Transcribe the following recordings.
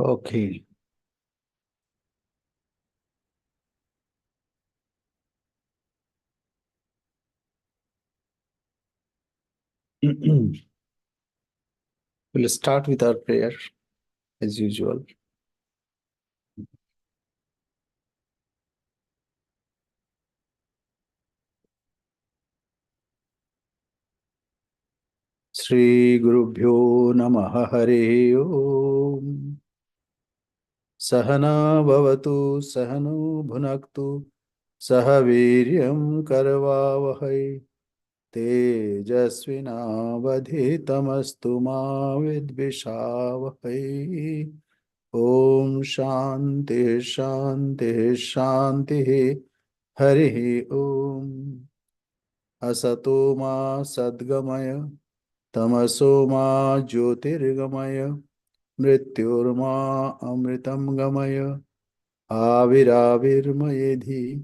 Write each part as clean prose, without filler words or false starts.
Okay. We'll start with our prayer as usual. Shri Gurubhyo Namaha Hare Om. Sahana Bhavatu Sahano Bhunaktu Sahaviryam Karavavahai Tejasvinavadhitamastu ma vidvishavahai. Om Shanti Shanti Shanti Harihi Om. Asato ma Sadgamaya Tamaso ma Jyotirgamaya Mrityorma Amritam Gamaya Aviravirmayedhi.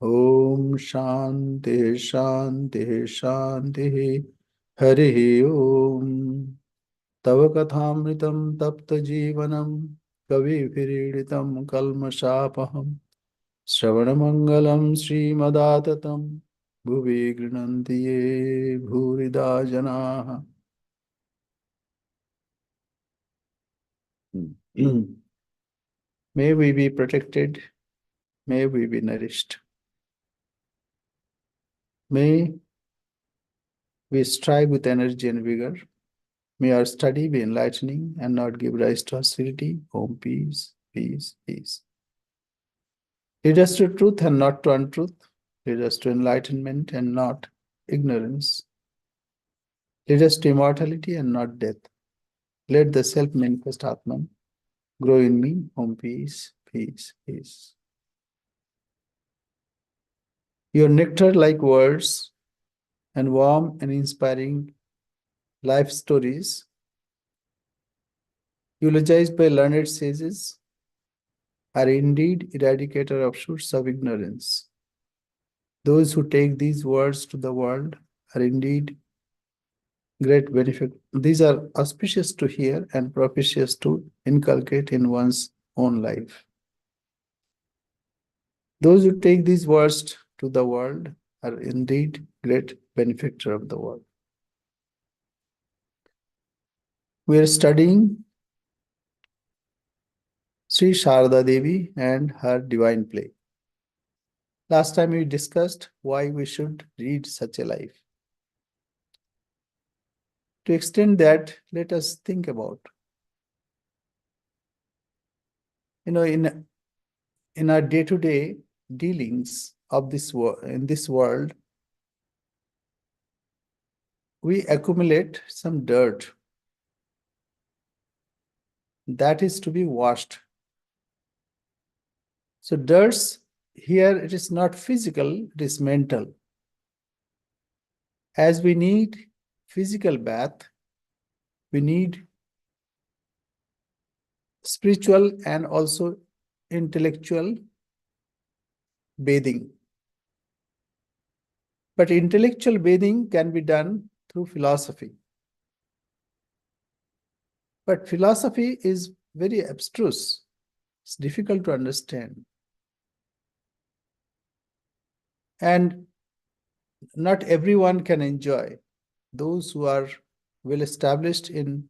Om Shanti Shanti Shanti Harihi Om. Tava Kathamritam Tapta Jivanam Kavi Viridhitam Kalmashapaham Shravanamangalam Srimadaatatam Bhuvi Grinanti Ye Bhurida Janaha. May we be protected, may we be nourished. May we strive with energy and vigor. May our study be enlightening and not give rise to hostility. Om, peace, peace, peace. Lead us to truth and not to untruth. Lead us to enlightenment and not ignorance. Lead us to immortality and not death. Let the self-manifest Atman grow in me. Om, peace, peace, peace. Your nectar-like words and warm and inspiring life stories, eulogized by learned sages, are indeed eradicator of shoots of ignorance. Those who take these words to the world are indeed great benefit. These are auspicious to hear and propitious to inculcate in one's own life. Those who take these words to the world are indeed great benefactor of the world. We are studying Sri Sarada Devi and her divine play. Last time we discussed why we should read such a life. To extend that, let us think about, in our day-to-day dealings of in this world, we accumulate some dirt that is to be washed. So dirts here, it is not physical, it is mental. As we need physical bath, we need spiritual and also intellectual bathing. But intellectual bathing can be done through philosophy. But philosophy is very abstruse. It's difficult to understand. And not everyone can enjoy. Those who are well established in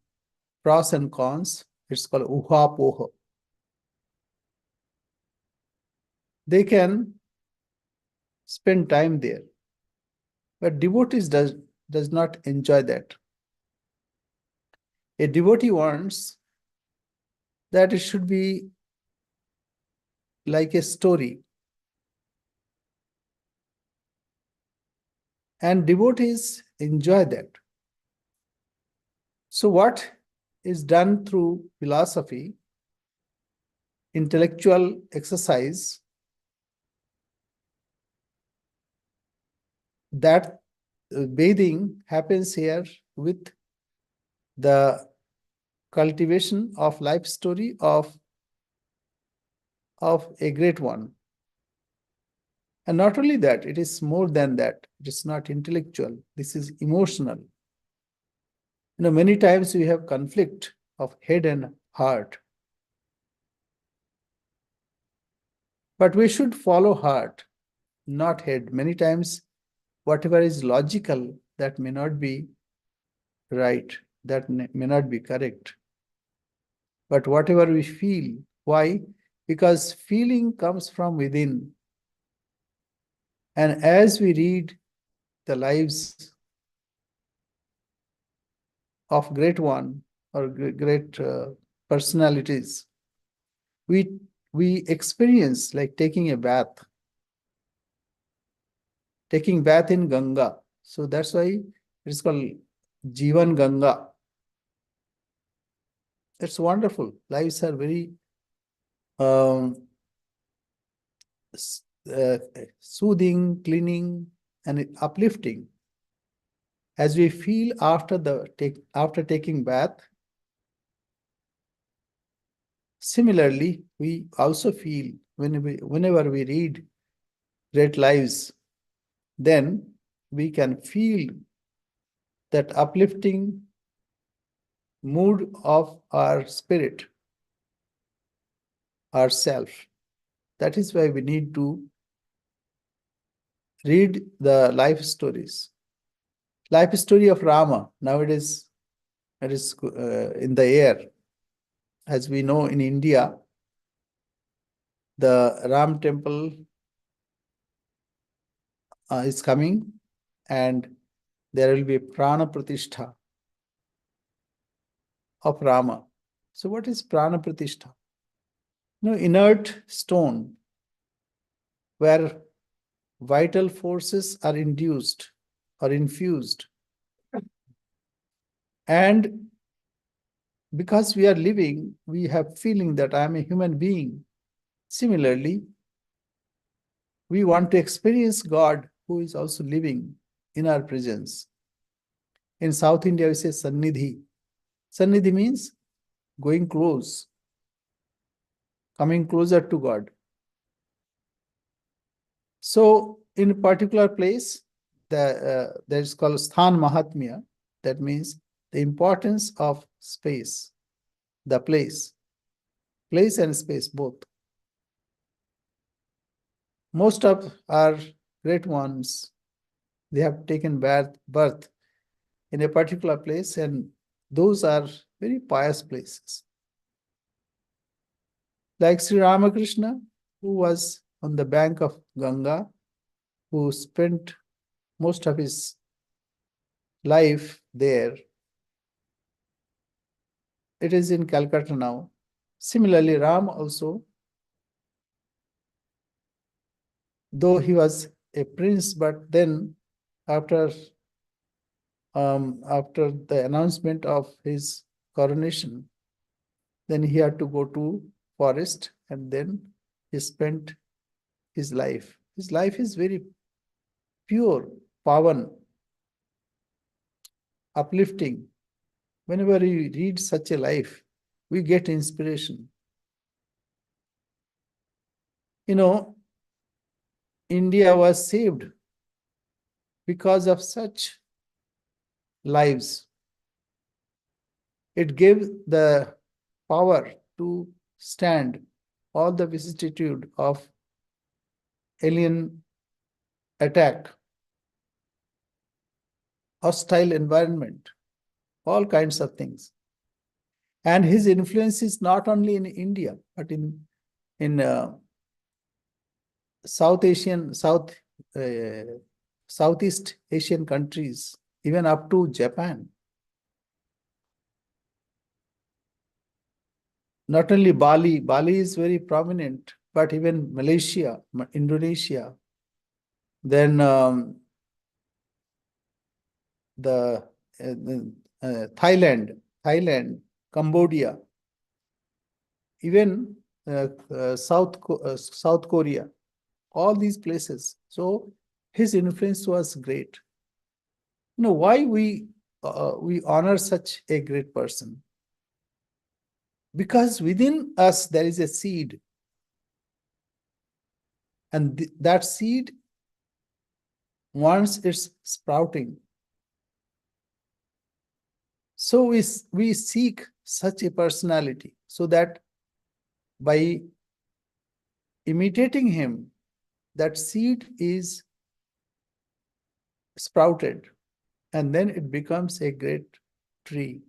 pros and cons, it's called uhapoha. They can spend time there. But devotees does not enjoy that. A devotee wants that it should be like a story. And devotees enjoy that. So what is done through philosophy, intellectual exercise, that bathing happens here with the cultivation of life story of a great one. And not only that, it is more than that. It is not intellectual. This is emotional. Many times we have conflict of head and heart. But we should follow heart, not head. Many times, whatever is logical, that may not be right, that may not be correct. But whatever we feel, why? Because feeling comes from within. And as we read the lives of great one or great personalities, we experience like taking a bath, taking bath in Ganga. So that's why it's called Jivan Ganga. It's wonderful. Lives are very um, uh, soothing, cleaning, and uplifting. As we feel after taking bath, similarly, we also feel whenever we read great lives, then we can feel that uplifting mood of our spirit, ourself. That is why we need to read the life stories. Life story of Rama, nowadays, it is in the air. As we know, in India, the Ram temple is coming, and there will be a prana pratishtha of Rama. So what is prana pratishtha? Inert stone where vital forces are induced or infused. And because we are living, we have feeling that I am a human being. Similarly, we want to experience God who is also living in our presence. In South India, we say Sannidhi. Sannidhi means going close, coming closer to God. So in a particular place, that is called Sthan Mahatmya. That means the importance of space, the place and space both. Most of our great ones, they have taken birth in a particular place, and those are very pious places. Like Sri Ramakrishna, who was on the bank of Ganga, who spent most of his life there. It is in Calcutta now. Similarly, Ram also, though he was a prince, but then after the announcement of his coronation, then he had to go to forest, and then he spent his life. His life is very pure, pavan, uplifting. Whenever we read such a life, we get inspiration. India was saved because of such lives. It gave the power to stand all the vicissitude of alien attack, hostile environment, all kinds of things. And his influence is not only in India, but in Southeast Asian countries, even up to Japan. Not only Bali is very prominent, but even Malaysia, Indonesia, then Thailand, Cambodia, even South Korea, all these places. So his influence was great. Why we honor such a great person? Because within us there is a seed, and that seed, once it's sprouting, so we seek such a personality, so that by imitating him, that seed is sprouted and then it becomes a great tree.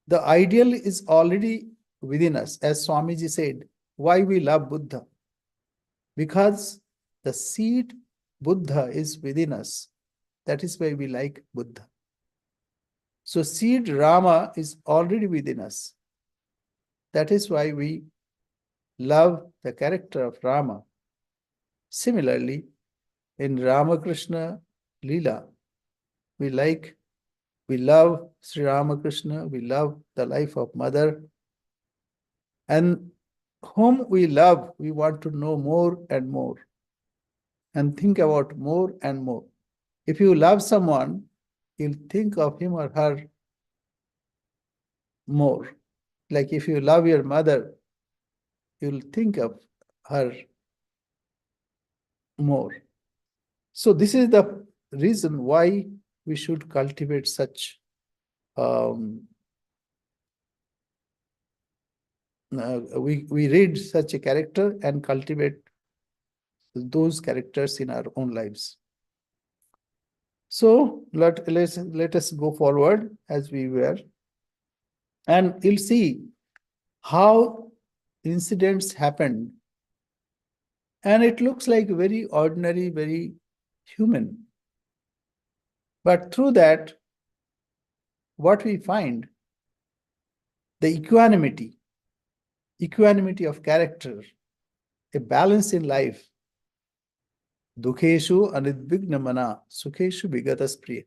The ideal is already within us, as Swamiji said. Why we love Buddha? Because the seed Buddha is within us. That is why we like Buddha. So seed Rama is already within us. That is why we love the character of Rama. Similarly, in Ramakrishna Leela, we love Sri Ramakrishna, we love the life of Mother, and whom we love, we want to know more and more and think about more and more. If you love someone, you'll think of him or her more. Like if you love your mother, you'll think of her more. So this is the reason why we should cultivate such we read such a character and cultivate those characters in our own lives. So let us go forward as we were, and you'll see how incidents happened, and it looks like very ordinary, very human. But through that, what we find, the equanimity of character, a balance in life. Dukheshu anidvigna mana, sukheshu vigatas priya.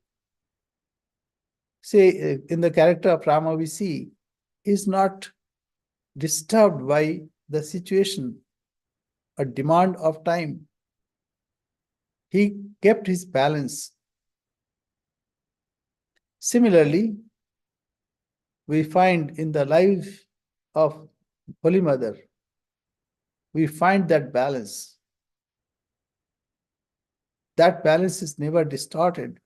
Say, in the character of Rama, we see is not disturbed by the situation or demand of time. He kept his balance. Similarly, we find in the life of Holy Mother, we find that balance. That balance is never distorted.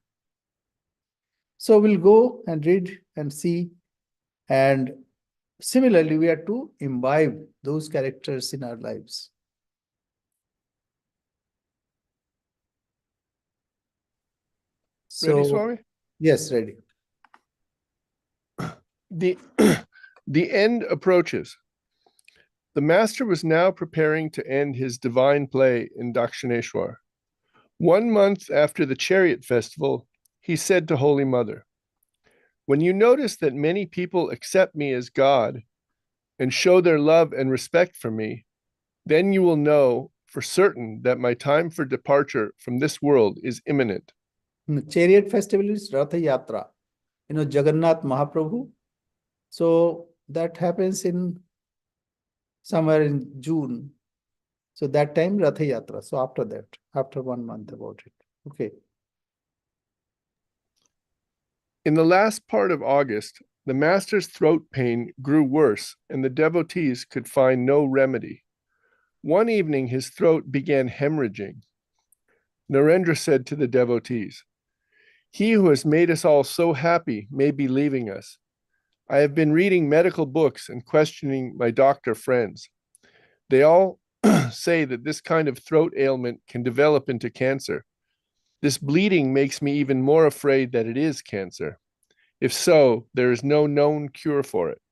So we'll go and read and see. And similarly, we are to imbibe those characters in our lives. So, ready, Swami? Yes, ready. The end approaches. The master was now preparing to end his divine play in Dakshineshwar. 1 month after the chariot festival, he said to Holy Mother, "When you notice that many people accept me as God and show their love and respect for me, then you will know for certain that my time for departure from this world is imminent." Chariot festival is Ratha Yatra. Jagannath Mahaprabhu. So that happens in somewhere in June. So that time Ratha Yatra. So after that, after 1 month about it. Okay. In the last part of August, the master's throat pain grew worse and the devotees could find no remedy. One evening, his throat began hemorrhaging. Narendra said to the devotees, "He who has made us all so happy may be leaving us. I have been reading medical books and questioning my doctor friends. They all say that this kind of throat ailment can develop into cancer. This bleeding makes me even more afraid that it is cancer. If so, there is no known cure for it."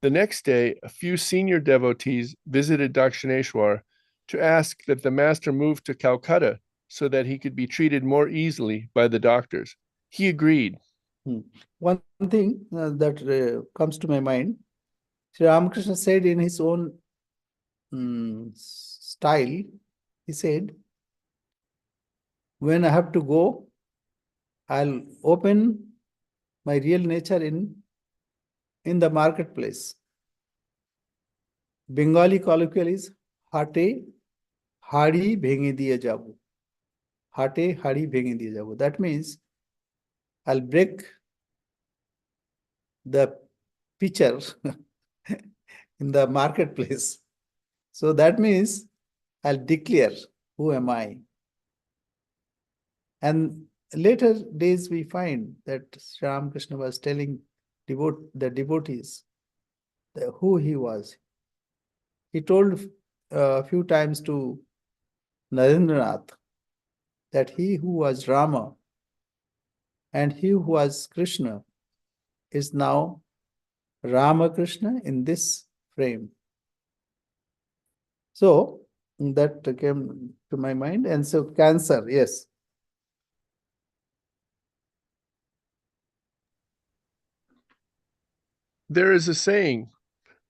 The next day, a few senior devotees visited Dakshineshwar to ask that the master move to Calcutta so that he could be treated more easily by the doctors. He agreed. One thing that comes to my mind, Sri Ramakrishna said in his own style, he said, when I have to go, I'll open my real nature in the marketplace. Bengali colloquial is hate hari bhenge diye jabu. Hate hari bhenge diye jabu. That means I'll break the pitcher in the marketplace. So that means I'll declare who am I. And later days we find that Sri Ramakrishna was telling the devotees who he was. he told a few times to Narendranath that he who was Rama and he who was Krishna is now Ramakrishna in this frame. So that came to my mind. And so Cancer, yes. There is a saying,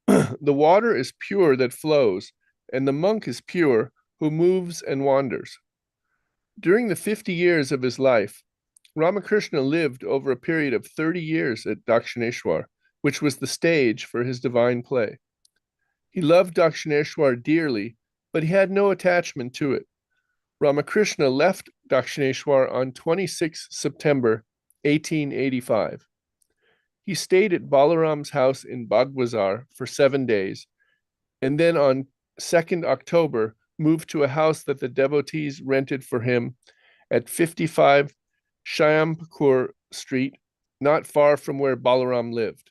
the water is pure that flows, and the monk is pure who moves and wanders. During the 50 years of his life, Ramakrishna lived over a period of 30 years at Dakshineshwar, which was the stage for his divine play. He loved Dakshineshwar dearly, but he had no attachment to it. Ramakrishna left Dakshineshwar on 26 September 1885. He stayed at Balaram's house in Bagwazar for 7 days, and then on 2nd October moved to a house that the devotees rented for him at 55 Shyampukur Street, not far from where Balaram lived.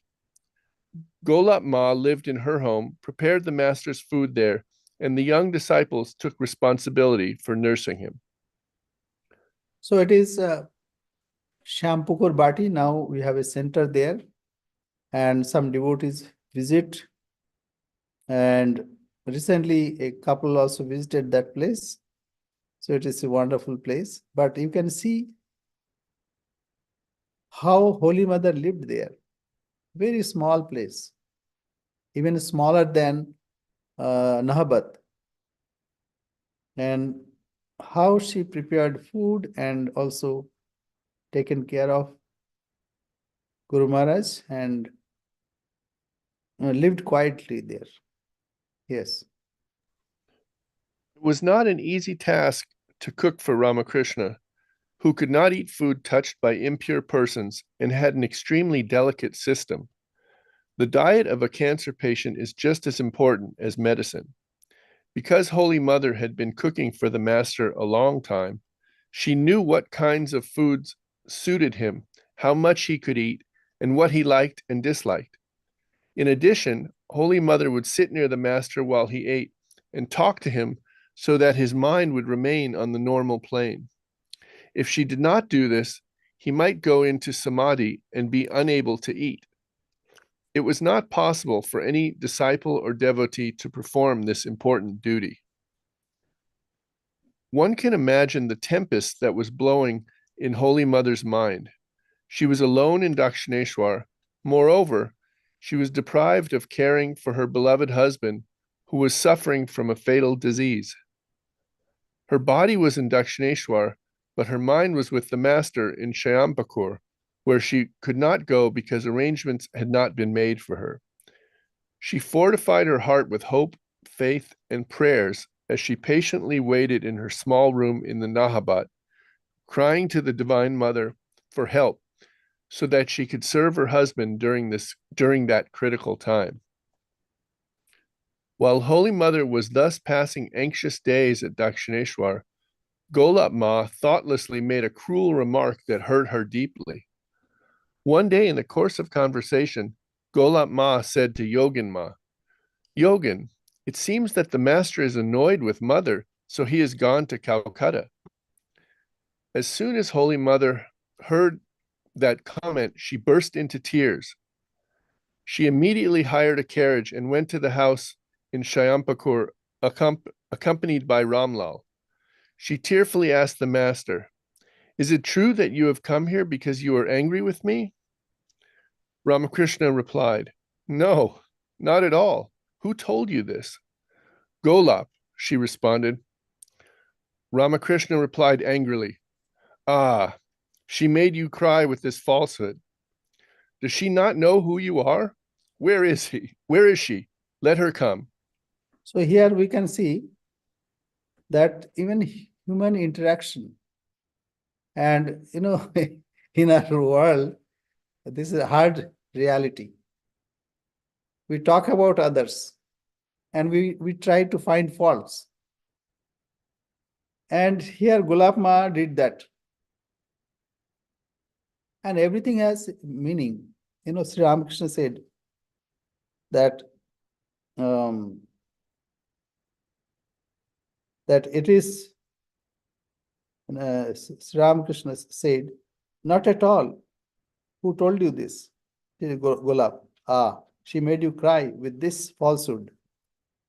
Golap Ma lived in her home, prepared the master's food there, and the young disciples took responsibility for nursing him. So it is Shampukur Bati. Now we have a center there, and some devotees visit. And recently, a couple also visited that place. So it is a wonderful place. But you can see how Holy Mother lived there. Very small place, even smaller than Nahabat. And how she prepared food and also taken care of Guru Maharaj and lived quietly there. Yes. It was not an easy task to cook for Ramakrishna, who could not eat food touched by impure persons and had an extremely delicate system. The diet of a cancer patient is just as important as medicine. Because Holy Mother had been cooking for the master a long time, she knew what kinds of foods suited him, how much he could eat, and what he liked and disliked. In addition, Holy Mother would sit near the master while he ate and talk to him so that his mind would remain on the normal plane. If she did not do this, he might go into samadhi and be unable to eat. It was not possible for any disciple or devotee to perform this important duty. One can imagine the tempest that was blowing in Holy Mother's mind. She was alone in Dakshineshwar. Moreover, she was deprived of caring for her beloved husband, who was suffering from a fatal disease. Her body was in Dakshineshwar, but her mind was with the master in Shyampukur, where she could not go because arrangements had not been made for her. She fortified her heart with hope, faith, and prayers as she patiently waited in her small room in the Nahabat, crying to the Divine Mother for help so that she could serve her husband during that critical time. While Holy Mother was thus passing anxious days at Dakshineshwar, Golap Ma thoughtlessly made a cruel remark that hurt her deeply. One day in the course of conversation, Golap Ma said to Yogin Ma, "Yogin, it seems that the master is annoyed with Mother, so he has gone to Calcutta." As soon as Holy Mother heard that comment, she burst into tears. She immediately hired a carriage and went to the house in Shyampukur, accompanied by Ramlal. She tearfully asked the master, "Is it true that you have come here because you are angry with me?" Ramakrishna replied, "No, not at all. Who told you this?" "Golap," she responded. Ramakrishna replied angrily, "Ah, she made you cry with this falsehood. Does she not know who you are? Where is he? Where is she? Let her come." So here we can see that even human interaction and, in our world, this is a hard reality. We talk about others and we try to find faults. And here Gulab Ma did that. And everything has meaning. Sri Ramakrishna said that that it is, Sri Ramakrishna said, not at all. Who told you this? Golab. Ah, she made you cry with this falsehood.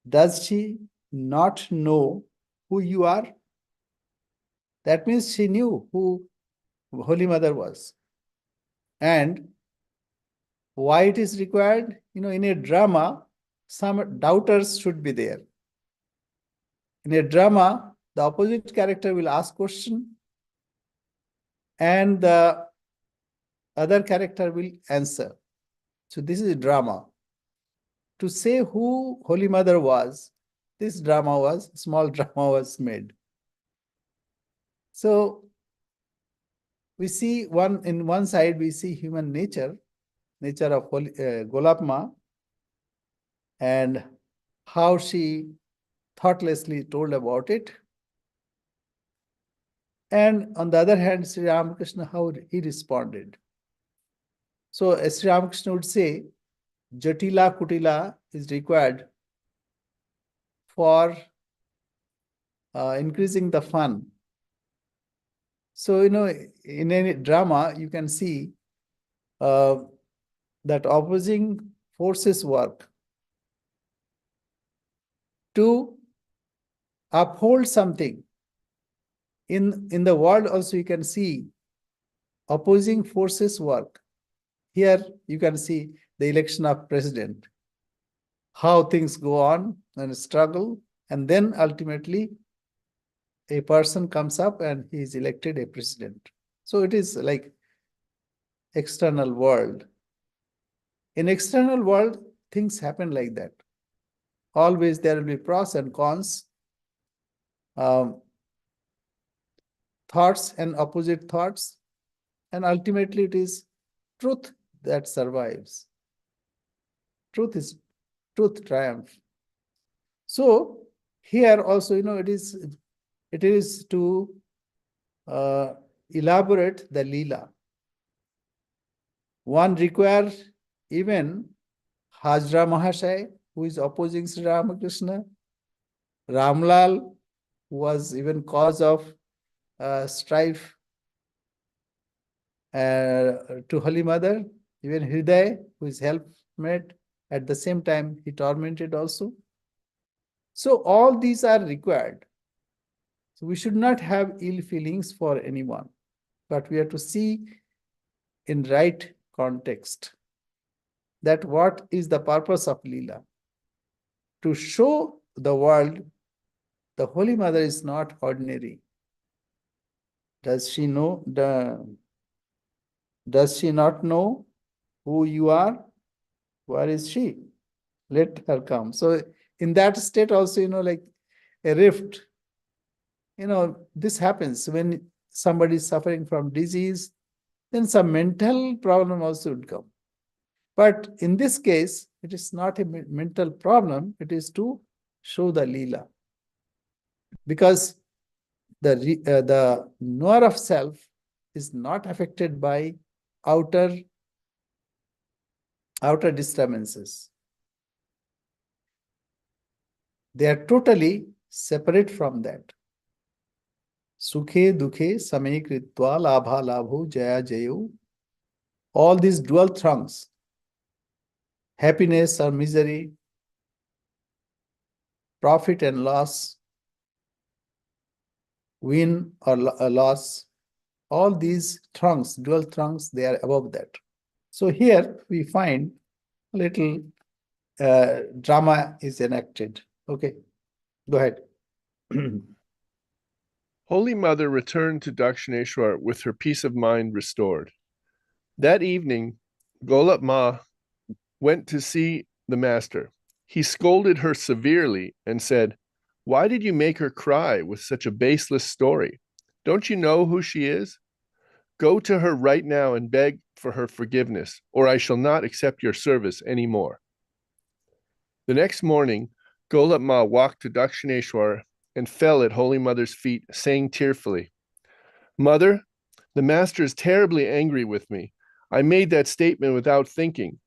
Does she not know who you are? That means she knew who Holy Mother was. And why it is required? In a drama, some doubters should be there. In a drama, the opposite character will ask question and the other character will answer. So this is a drama. To say who Holy Mother was, small drama was made. So we see in one side, we see human nature of Golapma, and how she thoughtlessly told about it. And on the other hand, Sri Ramakrishna, how he responded. So as Sri Ramakrishna would say, Jatila Kutila is required for increasing the fun. So, in any drama, you can see that opposing forces work to uphold something. In the world also, you can see opposing forces work. Here, you can see the election of president, how things go on and struggle, and then ultimately a person comes up and he is elected a president. So it is like external world. In external world, things happen like that. Always there will be pros and cons, thoughts and opposite thoughts, and ultimately it is truth that survives. Truth triumph. So here also, it is to elaborate the Leela. One requires even Hajra Mahashai, who is opposing Sri Ramakrishna, Ramlal, who was even cause of strife to Holy Mother, even Hriday, who is helpmate, at the same time he tormented also. So all these are required. So we should not have ill feelings for anyone, but we have to see in right context that what is the purpose of Leela. To show the world the Holy Mother is not ordinary. Does she not know who you are? Where is she? Let her come. So in that state also, like a rift, this happens when somebody is suffering from disease, then some mental problem also would come. But in this case, it is not a mental problem, it is to show the Leela. Because the knower of self is not affected by outer disturbances. They are totally separate from that. Sukhe dukhe samay kritva labha labho jaya jayo. All these dual throngs, happiness or misery, profit and loss, win or loss, all these throngs, dual throngs, they are above that. So here we find a little drama is enacted. Okay, go ahead. Holy Mother returned to Dakshineshwar with her peace of mind restored. That evening, Golap Ma went to see the master. He scolded her severely and said, "Why did you make her cry with such a baseless story? Don't you know who she is? Go to her right now and beg for her forgiveness, or I shall not accept your service any more." The next morning, Golap Ma walked to Dakshineshwar and fell at Holy Mother's feet, saying tearfully, "Mother, the master is terribly angry with me. I made that statement without thinking.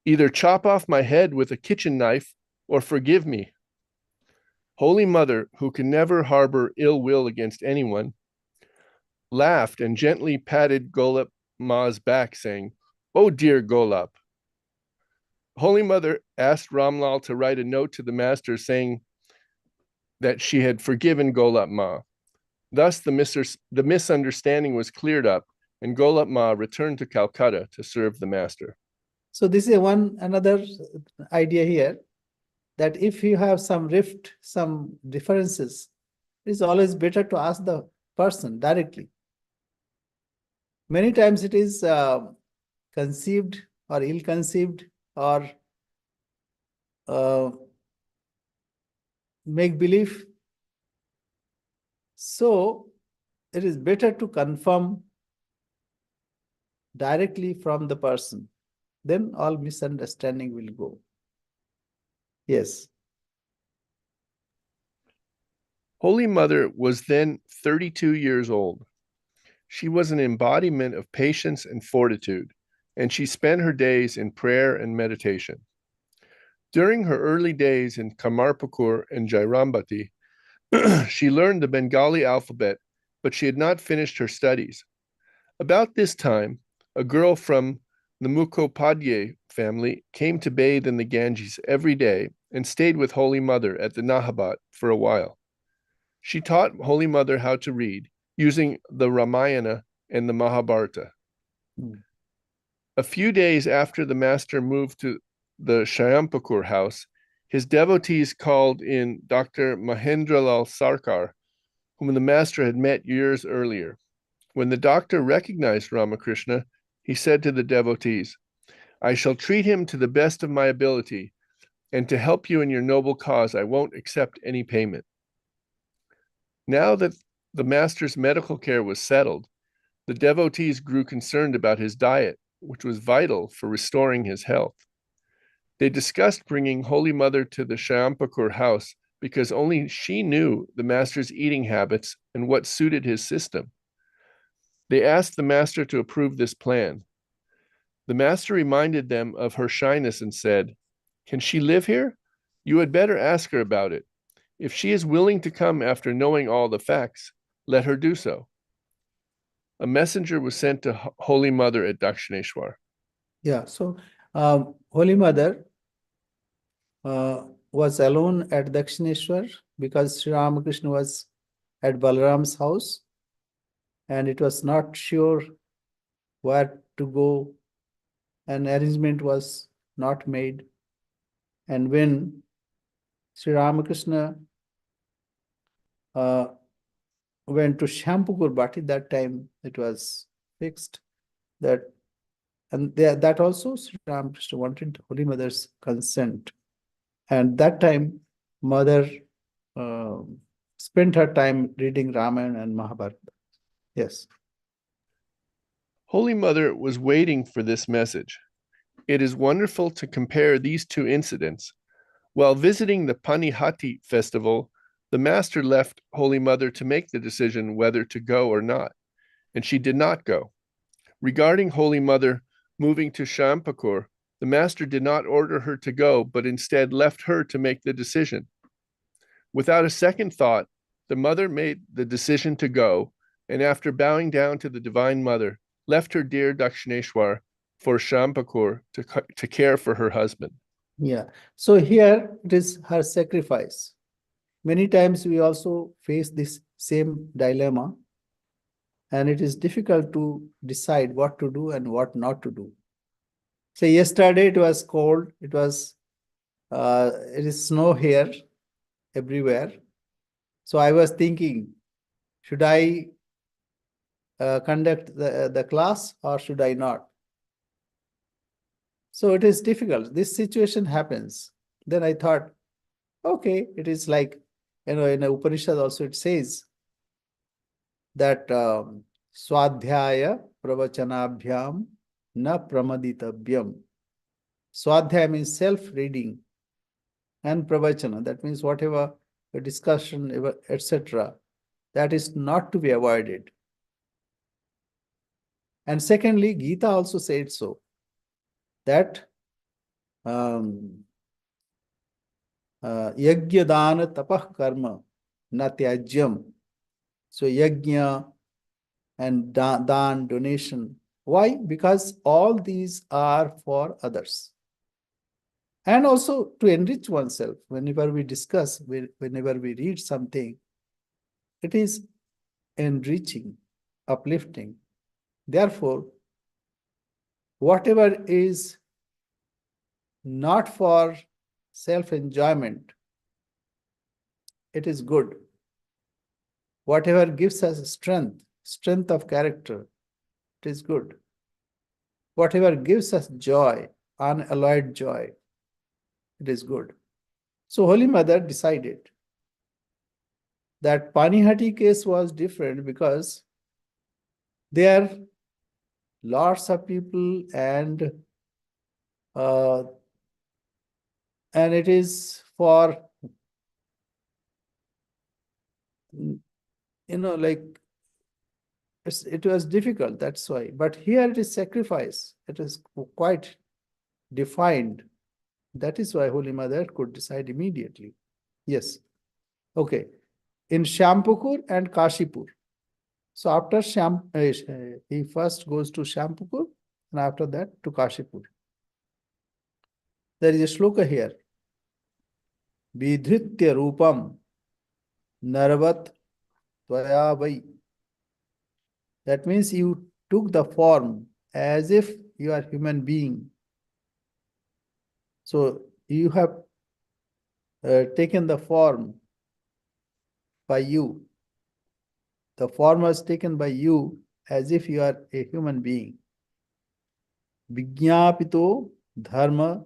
Either chop off my head with a kitchen knife or forgive me." Holy Mother, who can never harbor ill will against anyone, laughed and gently patted Golap Ma's back, saying, "Oh dear Golap." Holy Mother asked Ramlal to write a note to the master saying that she had forgiven Golap Ma. Thus, the misunderstanding was cleared up, and Golap Ma returned to Calcutta to serve the master. So this is another idea here, that if you have some rift, some differences, it's always better to ask the person directly. Many times it is conceived or ill-conceived or make belief. So it is better to confirm directly from the person. Then all misunderstanding will go. Yes. Holy Mother was then 32 years old. She was an embodiment of patience and fortitude, and she spent her days in prayer and meditation. During her early days in Kamarpukur and Jairambati, she learned the Bengali alphabet, but she had not finished her studies. About this time, a girl from the Mukhopadhyay family came to bathe in the Ganges every day and stayed with Holy Mother at the Nahabat for a while. She taught Holy Mother how to read using the Ramayana and the Mahabharata. A few days after the master moved to the Shayampakur house, his devotees called in Dr. Mahendralal Sarkar, whom the master had met years earlier. When the doctor recognized Ramakrishna, he said to the devotees, "I shall treat him to the best of my ability, and to help you in your noble cause, I won't accept any payment." Now that the master's medical care was settled, the devotees grew concerned about his diet, which was vital for restoring his health. They discussed bringing Holy Mother to the Shayampakur house because only she knew the master's eating habits and what suited his system. They asked the master to approve this plan. The master reminded them of her shyness and said, "Can she live here? You had better ask her about it. If she is willing to come after knowing all the facts, let her do so." A messenger was sent to Holy Mother at Dakshineshwar. Yeah, so Holy Mother was alone at Dakshineshwar because Sri Ramakrishna was at Balaram's house and it was not sure where to go. An arrangement was not made. And when Sri Ramakrishna went to Shampukur Bhatti, that time it was fixed that, and that also Sri Ramakrishna wanted Holy Mother's consent. And that time, Mother spent her time reading Ramayana and Mahabharata. Yes. Holy Mother was waiting for this message. It is wonderful to compare these two incidents. While visiting the Panihati festival, the master left Holy Mother to make the decision whether to go or not, and she did not go. Regarding Holy Mother moving to Shampakur, the master did not order her to go, but instead left her to make the decision. Without a second thought, the mother made the decision to go, and after bowing down to the Divine Mother, left her dear Dakshineshwar for Shampakur to care for her husband. Yeah. So here it is her sacrifice. Many times we also face this same dilemma, and it is difficult to decide what to do and what not to do. Say yesterday it was cold, it is snow here everywhere. So I was thinking, should I conduct the class or should I not? So it is difficult. This situation happens. Then I thought, okay, it is like, in the Upanishad also it says that Swadhyaya pravachanabhyam na pramaditavyam. Swadhyaya means self-reading and pravachana. That means whatever the discussion, etc., that is not to be avoided. And secondly, Gita also said so, that Yajna dana tapah karma na tyajyam. So yajna and dan, donation. Why? Because all these are for others. And also to enrich oneself. Whenever we discuss, whenever we read something, it is enriching, uplifting. Therefore, whatever is not for self-enjoyment, it is good. Whatever gives us strength of character, it is good. Whatever gives us joy, unalloyed joy, it is good. So Holy Mother decided that Panihati case was different because there lots of people uh, and it is for like it was difficult, that's why. But here it is sacrifice, it is quite defined. That is why Holy Mother could decide immediately. Yes. Okay. In Shampukur and Kashipur. So after he first goes to Shampukur and after that to Kashipur. There is a shloka here. Vidhritya rupam narvat tvaya vai. That means you took the form as if you are human being. So you have taken the form by you. The form was taken by you as if you are a human being. Vigyapito dharma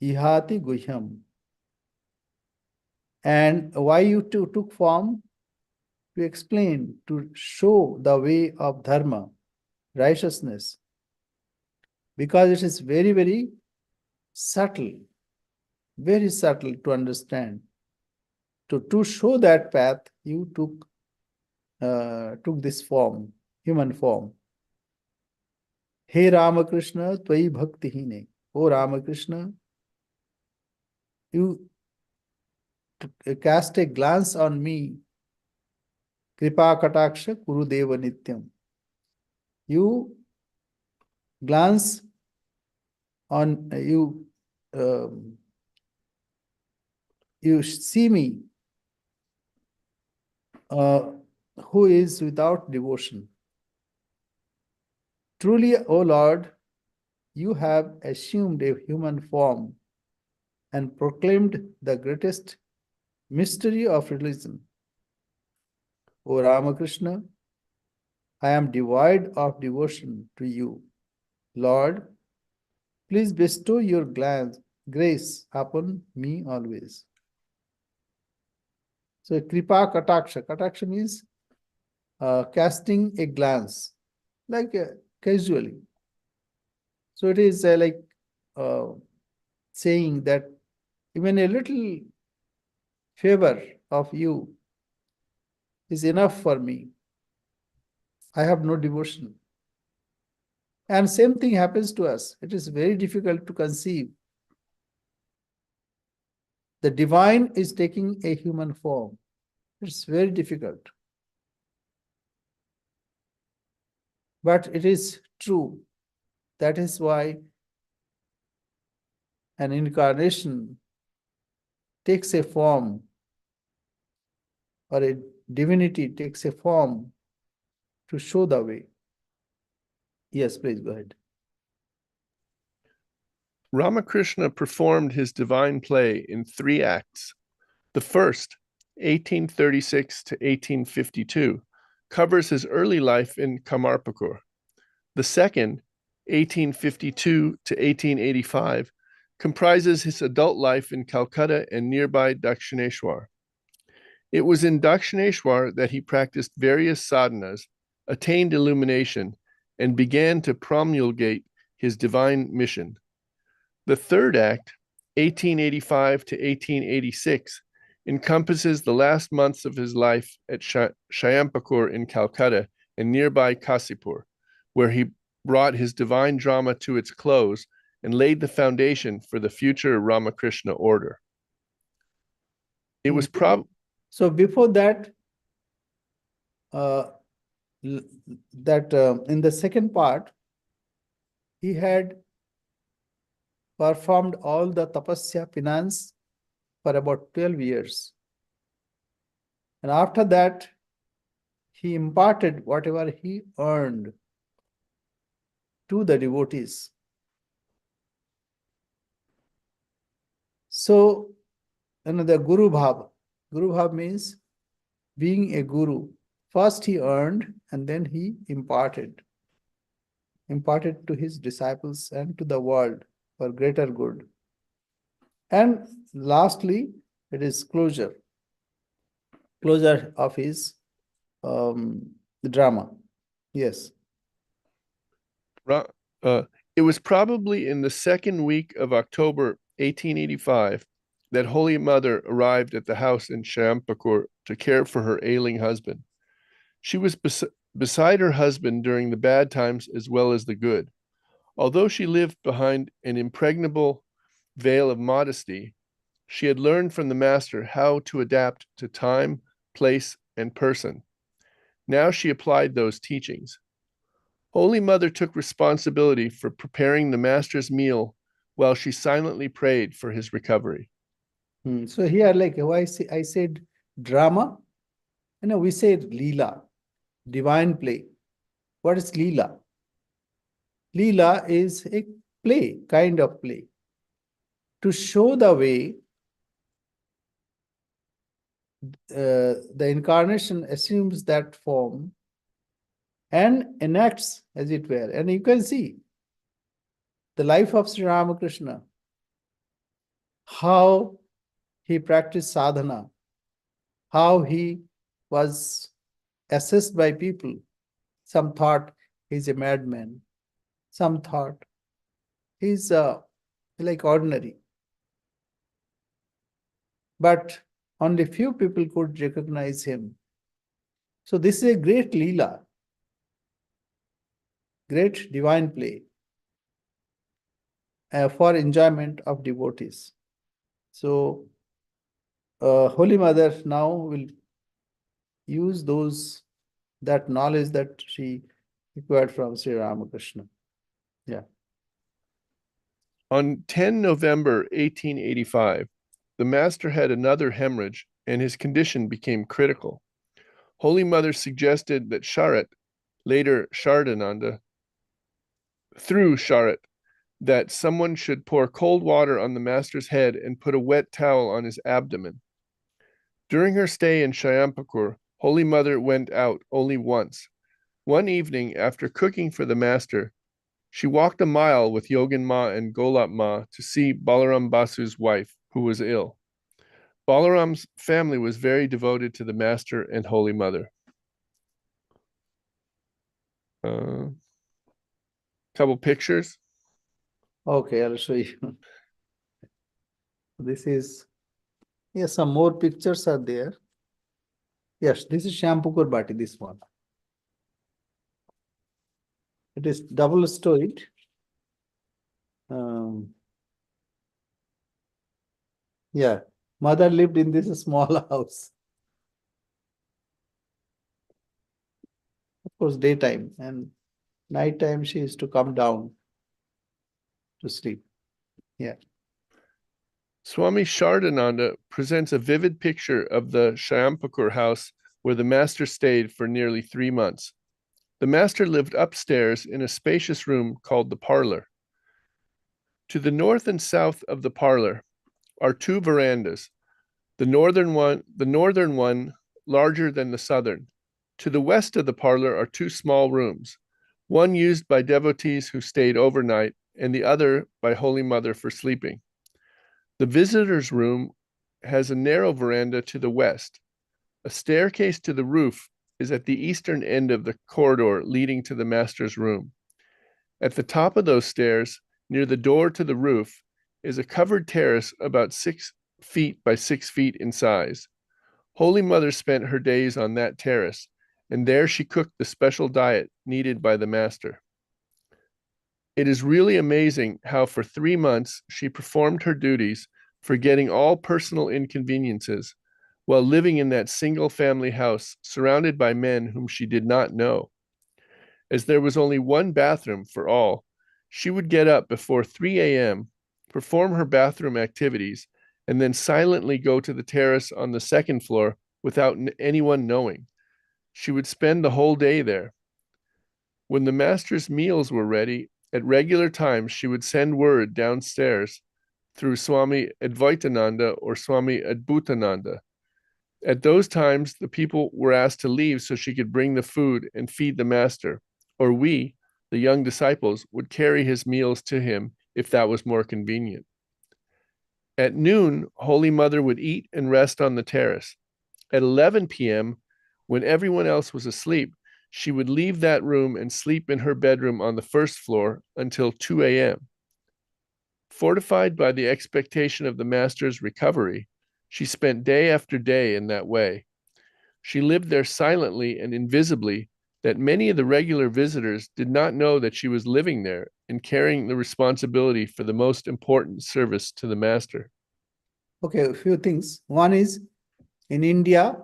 ihati guhyam. And why you took form? To explain, to show the way of dharma, righteousness. Because it is very, very subtle to understand. To show that path, you took this form, human form. Hey Ramakrishna, Tvai Bhakti Hine. O Ramakrishna, you cast a glance on me. Kripa Kataksha Kuru Deva Nityam. You glance on you see me who is without devotion. Truly, O Lord, you have assumed a human form and proclaimed the greatest mystery of religion. O Ramakrishna, I am devoid of devotion to you. Lord, please bestow your grace upon me always. So, Kripa Kataksha. Kataksha means casting a glance, like casually. So, it is like saying that even a little favor of you is enough for me. I have no devotion. And same thing happens to us. It is very difficult to conceive. The divine is taking a human form. It's very difficult. But it is true. That is why an incarnation takes a form, or a divinity takes a form to show the way. Yes, please go ahead. Ramakrishna performed his divine play in 3 acts. The first, 1836 to 1852, covers his early life in Kamarpukur. The second, 1852 to 1885, comprises his adult life in Calcutta and nearby Dakshineshwar. It was in Dakshineshwar that he practiced various sadhanas, attained illumination, and began to promulgate his divine mission. The third act, 1885 to 1886, encompasses the last months of his life at Shyamapakur in Calcutta and nearby Kasipur, where he brought his divine drama to its close and laid the foundation for the future Ramakrishna order. It was So before that, in the second part, he had performed all the tapasya penance for about 12 years. And after that, he imparted whatever he earned to the devotees. So, the Guru Bhav. Guru Bhav means being a guru. First he earned and then he imparted to his disciples and to the world for greater good. And lastly, it is closure of his drama. Yes. It was probably in the second week of October 1885 that Holy Mother arrived at the house in Shampakur to care for her ailing husband. She was beside her husband during the bad times as well as the good. Although she lived behind an impregnable veil of modesty, she had learned from the Master how to adapt to time, place, and person. Now she applied those teachings. Holy Mother took responsibility for preparing the Master's meal while she silently prayed for his recovery. So here, like I said drama, we say Leela, divine play. What is Leela? Leela is a play, kind of play. To show the way the incarnation assumes that form and enacts, as it were. And you can see the life of Sri Ramakrishna, how he practiced sadhana, how he was assessed by people. Some thought he's a madman, some thought he's like ordinary. But only few people could recognize him. So this is a great Leela, great divine play for enjoyment of devotees. So Holy Mother now will use that knowledge that she acquired from Sri Ramakrishna. Yeah. On 10 November 1885, the Master had another hemorrhage and his condition became critical. Holy Mother suggested that Sharat, later Shardananda, through Sharat, that someone should pour cold water on the Master's head and put a wet towel on his abdomen. During her stay in Shayampakur, Holy Mother went out only once. One evening, after cooking for the Master, she walked a mile with Yogin Ma and Golap Ma to see Balaram Basu's wife, who was ill. Balaram's family was very devoted to the Master and Holy Mother. Couple pictures. Okay, I'll show you. This is, yes, some more pictures are there. Yes, this is Shampukur Bati, this one. It is double-storied. Yeah, mother lived in this small house. Of course, daytime, and nighttime she used to come down to sleep. Yeah. Swami Shardananda presents a vivid picture of the Shayampakur house where the Master stayed for nearly 3 months. The Master lived upstairs in a spacious room called the parlor. To the north and south of the parlor are 2 verandas, the northern one larger than the southern. To the west of the parlor are 2 small rooms, one used by devotees who stayed overnight and the other by Holy Mother for sleeping. The visitor's room has a narrow veranda to the west. A staircase to the roof is at the eastern end of the corridor leading to the Master's room. At the top of those stairs, near the door to the roof, is a covered terrace about 6 feet by 6 feet in size. Holy Mother spent her days on that terrace, and there she cooked the special diet needed by the Master. It is really amazing how for 3 months she performed her duties, forgetting all personal inconveniences, while living in that single family house surrounded by men whom she did not know. As there was only one bathroom for all, she would get up before 3 a.m., perform her bathroom activities, and then silently go to the terrace on the second floor without anyone knowing. She would spend the whole day there. When the master's meals were ready, at regular times she would send word downstairs through Swami Advaitananda or Swami Adbhutananda. At those times, the people were asked to leave so she could bring the food and feed the master, or we, the young disciples, would carry his meals to him if that was more convenient. At noon, Holy Mother would eat and rest on the terrace. At 11 p.m., when everyone else was asleep, she would leave that room and sleep in her bedroom on the first floor until 2 a.m. Fortified by the expectation of the master's recovery, she spent day after day in that way. She lived there silently and invisibly, that many of the regular visitors did not know that she was living there and carrying the responsibility for the most important service to the master. Okay, a few things. One is, in India,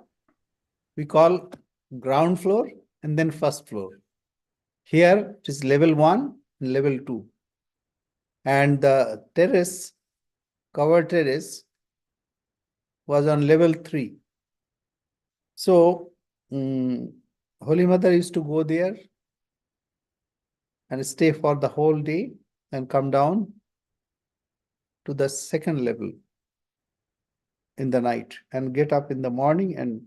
we call ground floor and then first floor. Here it is level 1 and level 2. And the terrace, covered terrace, was on level 3. So, Holy Mother used to go there and stay for the whole day and come down to the second level in the night and get up in the morning and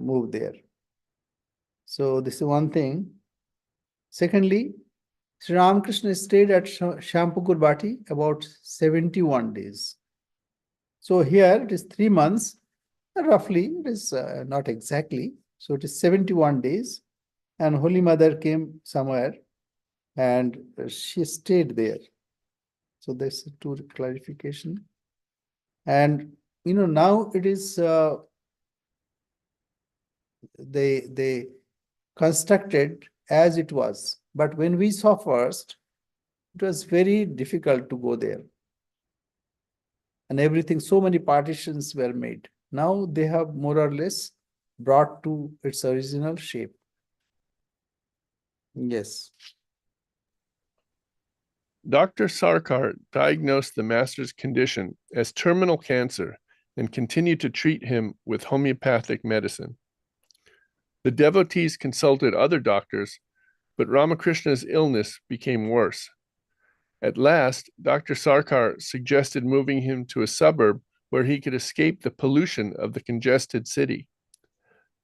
move there. So this is one thing. Secondly, Sri Ramakrishna stayed at Shampukur Bhati about 71 days. So here it is 3 months, roughly, it is not exactly. So it is 71 days. And Holy Mother came somewhere and she stayed there. So there's two clarification. And now it is they constructed as it was. But when we saw first, it was very difficult to go there. And everything, so many partitions were made. Now they have more or less brought to its original shape. Yes. Dr. Sarkar diagnosed the master's condition as terminal cancer and continued to treat him with homeopathic medicine. The devotees consulted other doctors, but Ramakrishna's illness became worse. At last, Dr. Sarkar suggested moving him to a suburb where he could escape the pollution of the congested city.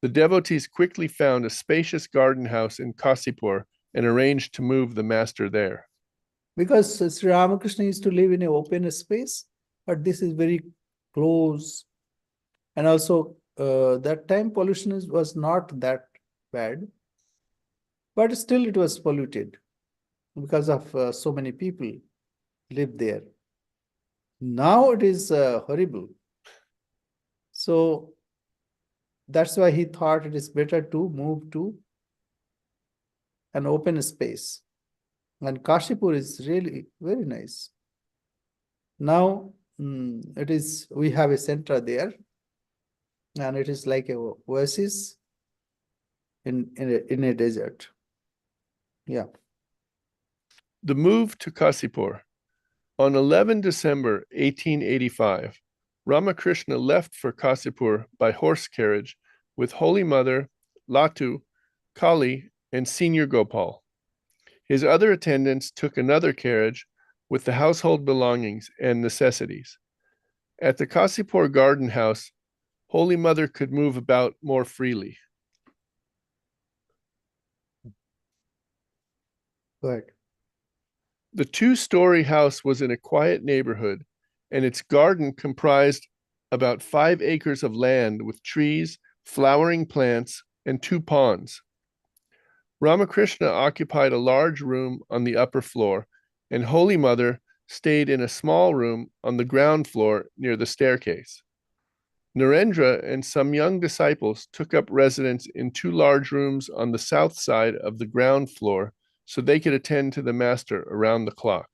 The devotees quickly found a spacious garden house in Kasipur and arranged to move the master there. Because Sri Ramakrishna used to live in an open space, but this is very close. And also, that time pollution was not that bad, but still it was polluted because of so many people live there. Now it is horrible. So that's why he thought it is better to move to an open space. And Kashipur is really very nice. Now we have a center there, and it is like a oasis in a desert. Yeah. The move to Kasipur. On 11 December 1885, Ramakrishna left for Kasipur by horse carriage with Holy Mother, Latu, Kali, and Senior Gopal. His other attendants took another carriage with the household belongings and necessities. At the Kasipur garden house, Holy Mother could move about more freely. Go ahead. The two-story house was in a quiet neighborhood, and its garden comprised about 5 acres of land with trees, flowering plants, and 2 ponds. Ramakrishna occupied a large room on the upper floor, and Holy Mother stayed in a small room on the ground floor near the staircase. Narendra and some young disciples took up residence in 2 large rooms on the south side of the ground floor so they could attend to the master around the clock.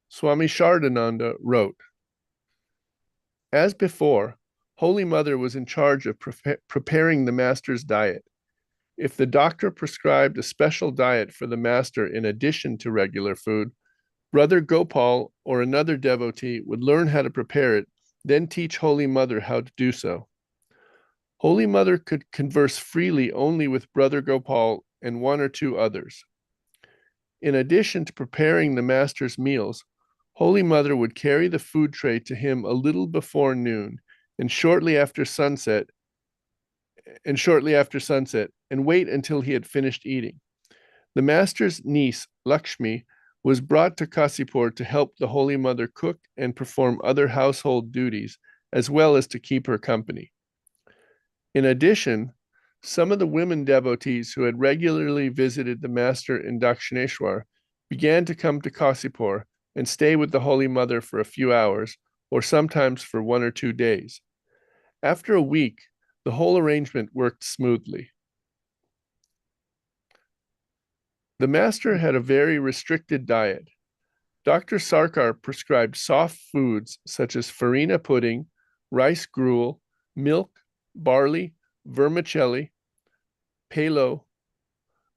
Swami Saradananda wrote, "As before, Holy Mother was in charge of preparing the master's diet. If the doctor prescribed a special diet for the master in addition to regular food, Brother Gopal or another devotee would learn how to prepare it, then teach Holy Mother how to do so. Holy Mother could converse freely only with Brother Gopal and one or two others. In addition to preparing the master's meals, Holy Mother would carry the food tray to him a little before noon and shortly after sunset and wait until he had finished eating. The master's niece, Lakshmi, was brought to Kasipur to help the Holy Mother cook and perform other household duties, as well as to keep her company. In addition, some of the women devotees who had regularly visited the master in Dakshineshwar began to come to Kasipur and stay with the Holy Mother for a few hours, or sometimes for 1 or 2 days. After a week, the whole arrangement worked smoothly. The master had a very restricted diet. Dr. Sarkar prescribed soft foods such as farina pudding, rice gruel, milk, barley, vermicelli, palo,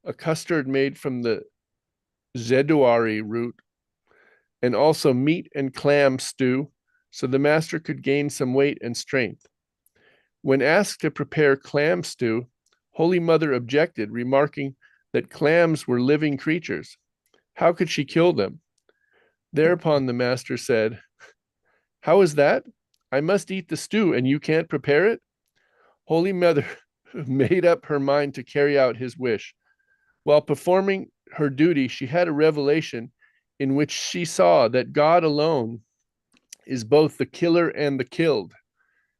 a custard made from the zeduari root, and also meat and clam stew, so the master could gain some weight and strength. When asked to prepare clam stew, Holy Mother objected, remarking that clams were living creatures. How could she kill them? Thereupon the master said, "How is that? I must eat the stew and you can't prepare it?" Holy Mother made up her mind to carry out his wish. While performing her duty, she had a revelation in which she saw that God alone is both the killer and the killed.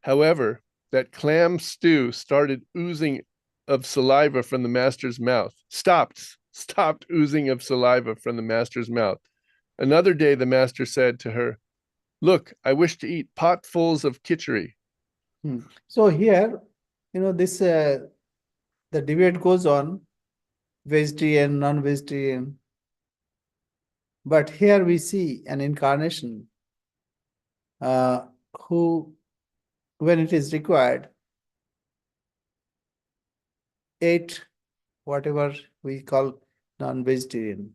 However, that clam stew started oozing of saliva from the master's mouth. Stopped oozing of saliva from the master's mouth. Another day, the master said to her, "Look, I wish to eat potfuls of khichdi." So here, this the debate goes on, vegetarian, non-vegetarian. But here we see an incarnation who, when it is required, ate whatever we call non-vegetarian.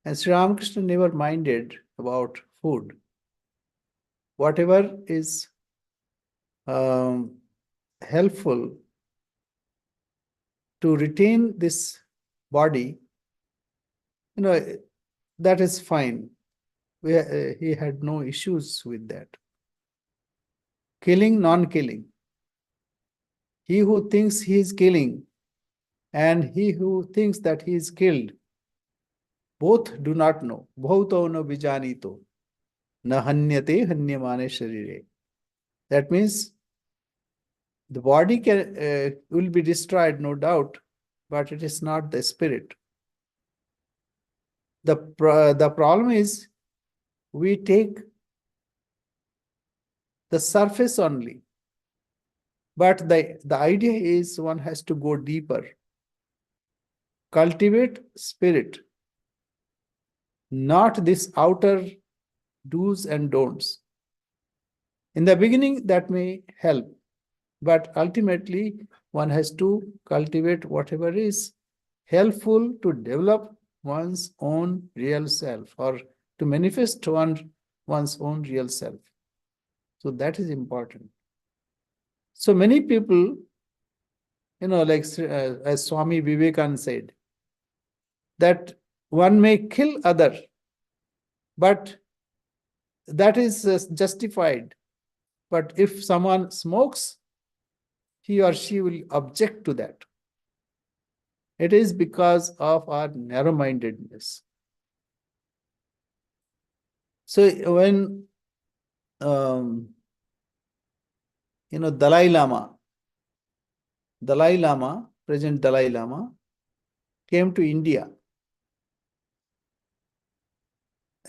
And Sri Ramakrishna never minded about food. Whatever is helpful to retain this body, that is fine. He had no issues with that. Killing, non-killing. He who thinks he is killing and he who thinks that he is killed, both do not know. Bhauto no vijanito, na hanyate hanyamane sharire. That means the body will be destroyed, no doubt, but it is not the spirit. The problem is we take the surface only. But the idea is one has to go deeper. Cultivate spirit, not this outer do's and don'ts. In the beginning, that may help, but ultimately, one has to cultivate whatever is helpful to develop one's own real self or to manifest one's own real self. So that is important. So many people, like as Swami Vivekananda said, that one may kill other, but that is justified. But if someone smokes, he or she will object to that. It is because of our narrow-mindedness. So when Dalai Lama, President Dalai Lama, came to India.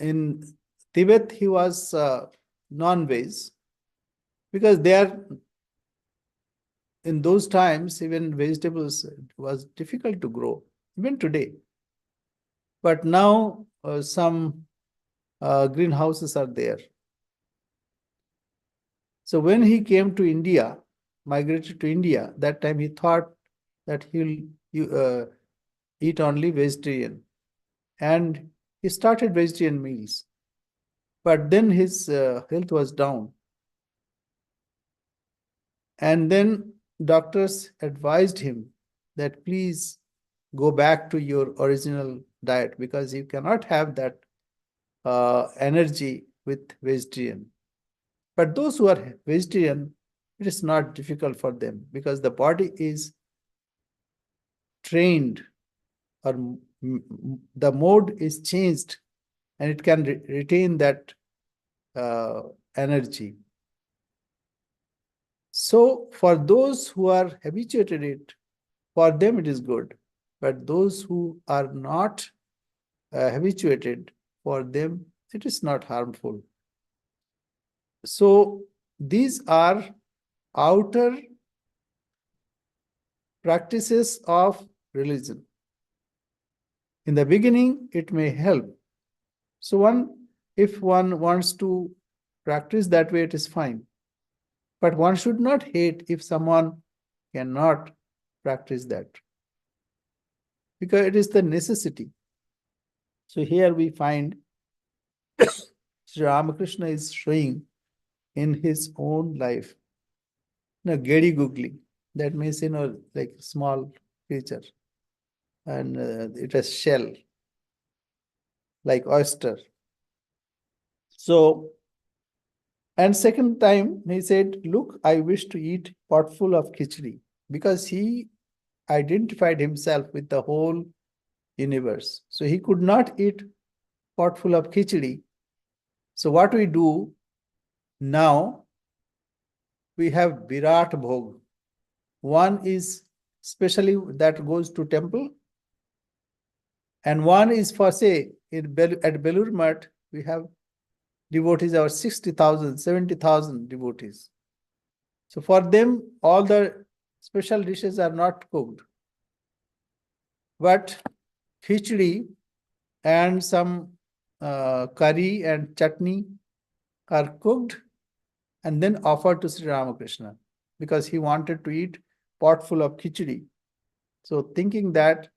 In Tibet, he was non-veg, because there, in those times, even vegetables was difficult to grow, even today. But now some greenhouses are there. So when he came to India, migrated to India, that time he thought that he'll eat only vegetarian. And he started vegetarian meals. But then his health was down. And then doctors advised him that please go back to your original diet because you cannot have that energy with vegetarian. But those who are vegetarian, it is not difficult for them because the body is trained or the mode is changed and it can retain that uh, energy. So for those who are habituated it, for them it is good. But those who are not habituated, for them it is not harmful. So these are outer practices of religion. In the beginning, it may help. So if one wants to practice that way, it is fine. But one should not hate if someone cannot practice that, because it is the necessity. So here we find Sri Ramakrishna is showing in his own life, Gedi googly, that means, like small creature, and it has shell, like oyster. So, and second time he said, look, I wish to eat potful of khichdi, because he identified himself with the whole universe. So he could not eat potful of khichdi. So what we do now, we have Virat Bhog. One is specially that goes to temple, and one is for, say, at Belur Math, we have devotees, our 60,000, 70,000 devotees. So for them, all the special dishes are not cooked. But khichdi and some curry and chutney are cooked and then offered to Sri Ramakrishna because he wanted to eat pot full of khichdi. So thinking that,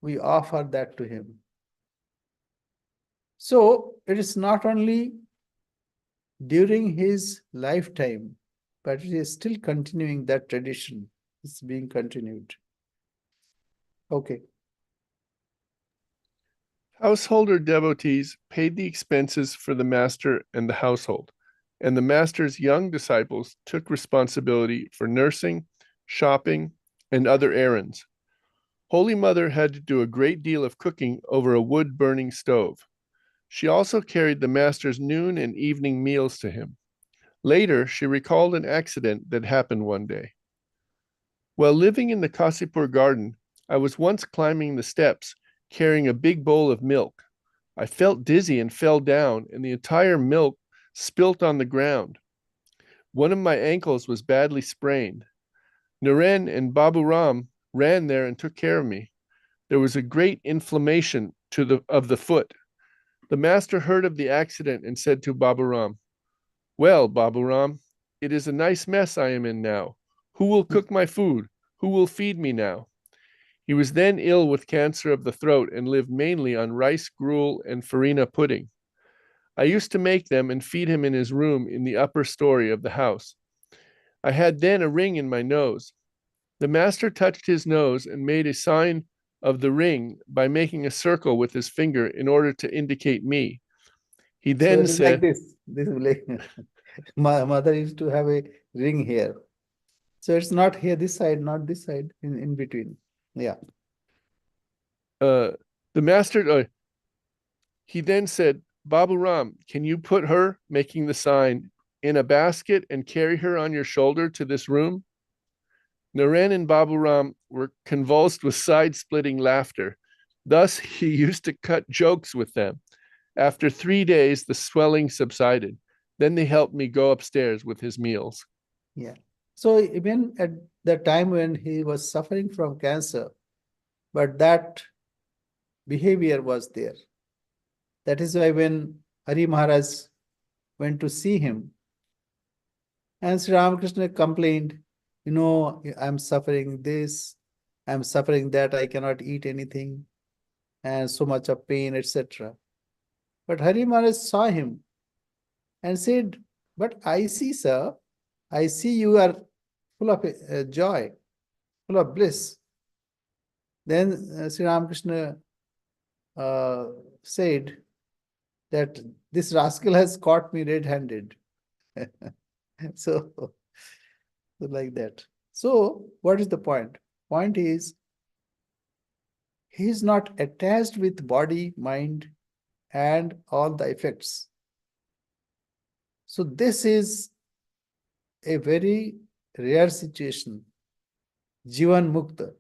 we offer that to him. So it is not only during his lifetime, but it is still continuing, that tradition is being continued. Okay. Householder devotees paid the expenses for the master and the household, and the master's young disciples took responsibility for nursing, shopping, and other errands. Holy Mother had to do a great deal of cooking over a wood-burning stove. She also carried the master's noon and evening meals to him. Later, she recalled an accident that happened one day. While living in the Kasipur garden, I was once climbing the steps carrying a big bowl of milk. I felt dizzy and fell down, and the entire milk spilt on the ground. One of my ankles was badly sprained. Naren and Babu Ram ran there and took care of me. There was a great inflammation of the foot. The master heard of the accident and said to Babu Ram, well, Babu Ram, it is a nice mess I am in now. Who will cook my food? Who will feed me now? He was then ill with cancer of the throat and lived mainly on rice gruel and farina pudding. I used to make them and feed him in his room in the upper story of the house. I had then a ring in my nose. The master touched his nose and made a sign of the ring by making a circle with his finger in order to indicate me. He then so it is said, like this. This is like my mother used to have a ring here. So it's not here, this side, not this side, in between. Yeah. The master, he then said, Babu Ram, can you put her, making the sign, in a basket and carry her on your shoulder to this room? Naren and Babu Ram were convulsed with side-splitting laughter. Thus, he used to cut jokes with them. After 3 days, the swelling subsided. Then they helped me go upstairs with his meals. Yeah. So even at the time when he was suffering from cancer, but that behavior was there. That is why when Hari Maharaj went to see him, And Sri Ramakrishna complained, I'm suffering this, I'm suffering that, I cannot eat anything, and so much of pain, etc. But Hari Maharaj saw him and said, but I see, sir, I see you are full of joy, full of bliss. Then Sri Ramakrishna uh, said that this rascal has caught me red-handed. So, like that. So, what is the point? Point is, he is not attached with body, mind, and all the effects. So, this is a very rare situation. Jivan Mukta,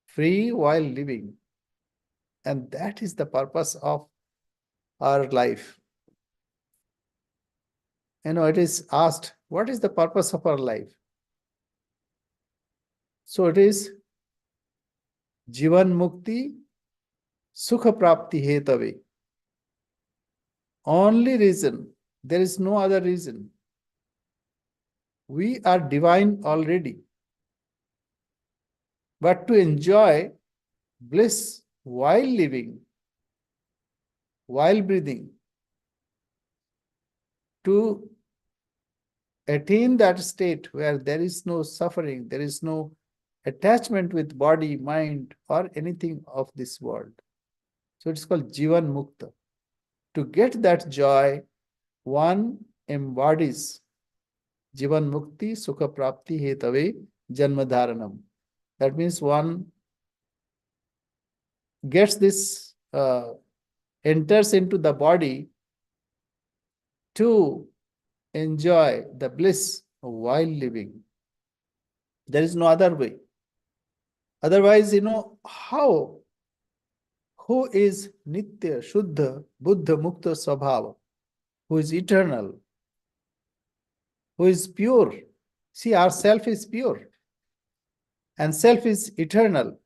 free while living. And that is the purpose of our life. It is asked, what is the purpose of our life? So it is Jivan Mukti, Sukha Prapti Hetave. Only reason, there is no other reason. We are divine already. But to enjoy bliss while living, while breathing, to attain that state where there is no suffering, there is no attachment with body, mind, or anything of this world. So it's called Jivan Mukta. To get that joy, one embodies Jivan Mukti Sukha Prapti Hetave Janma Dharanam. That means one gets this, enters into the body to enjoy the bliss while living. There is no other way. Otherwise, how? Who is Nitya, Shuddha, Buddha, Mukta, Swabhava? Who is eternal? Who is pure? See, our self is pure. And self is eternal.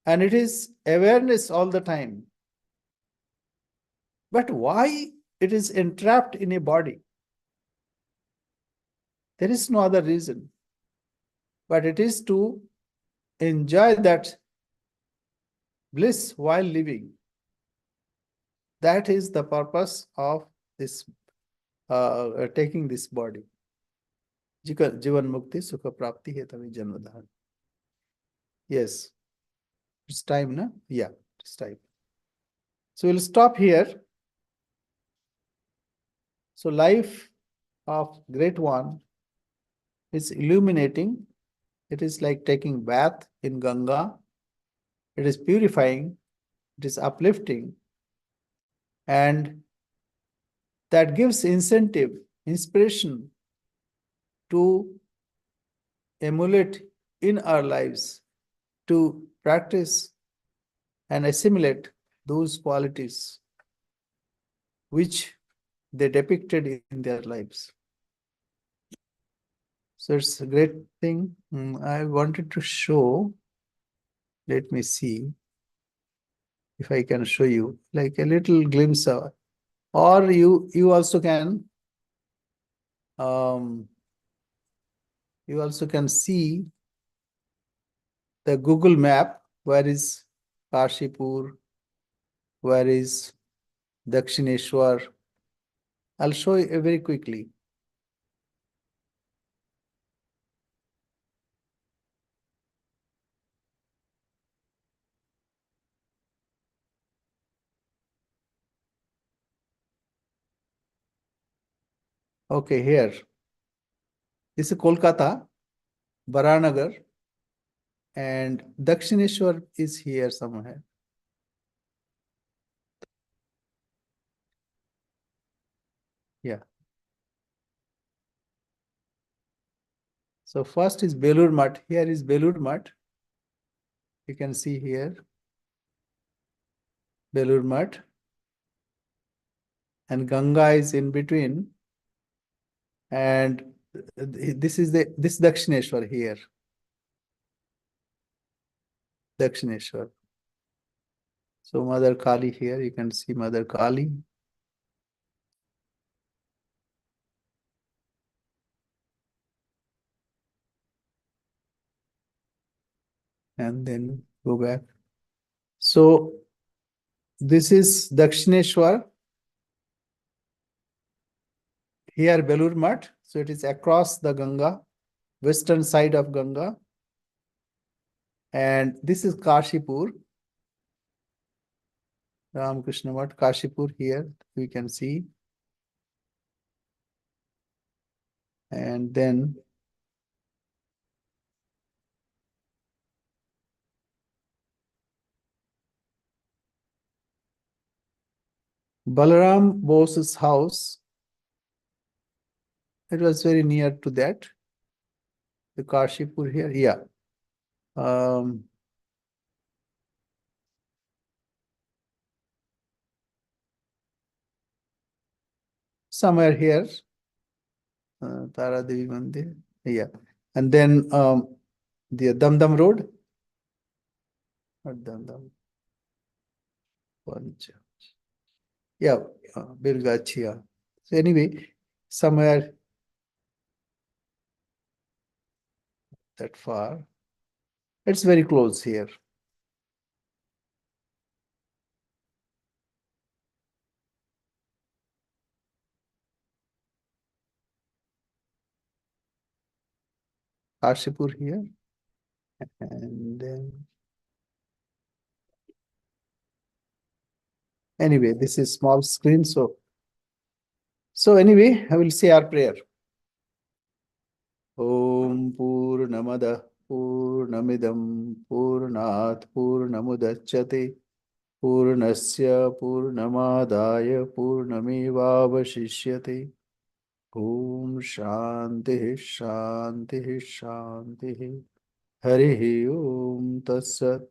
And it is awareness all the time. But why it is entrapped in a body? There is no other reason. But it is to enjoy that bliss while living. That is the purpose of this, taking this body. Jivan Mukti Sukha Prapti Hetave Janmadhan. Yes. It's time, na? Yeah, it's time. So we'll stop here. So life of Great One is illuminating. It is like taking bath in Ganga. It is purifying. It is uplifting. And that gives incentive, inspiration to emulate in our lives, to practice and assimilate those qualities which they depicted in their lives. So it's a great thing. I wanted to show, let me see if I can show you like a little glimpse of, or you also can see the Google map. Where is Kashipur? Where is Dakshineshwar? I'll show you very quickly. Okay, here. This is Kolkata, Baranagar, and Dakshineshwar is here somewhere. Yeah. So first is Belur Math. Here is Belur Math. You can see here Belur Math, and Ganga is in between, and this is this Dakshineshwar here. Dakshineshwar. So Mother Kali here, you can see Mother Kali. and then go back. So this is Dakshineshwar. Here Belur Math. So it is across the Ganga, western side of Ganga. And this is Kashipur. Ramakrishna Math, Kashipur here, we can see. And then Balaram Bose's house. It was very near to that. The Kashipur here, yeah. Somewhere here, Tara Devi Mandir, yeah. And then the Damdam Road, not Damdam, Pancha. Yeah, Bilgachia. So anyway, somewhere that far. It's very close here. Kashipur here. And then anyway, this is small screen. So anyway, I will say our prayer. Om Purnamada Purnamidam Purnat Purnamudachyate Purnasya Purnamadaya Purnamevavashishyate. Om Shanti Shanti Shanti. Harihi Om Tatsat.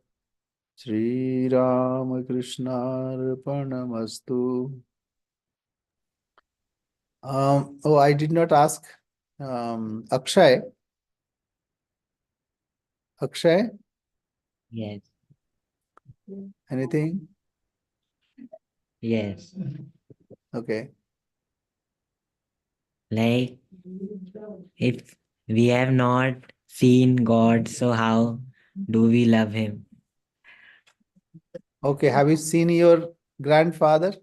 Shri Ramakrishna Arpanamastu. Oh, I did not ask Akshay. Akshay, Yes, anything? yes. Okay. Like, if we have not seen God, so how do we love Him? Okay. Have you seen your grandfather?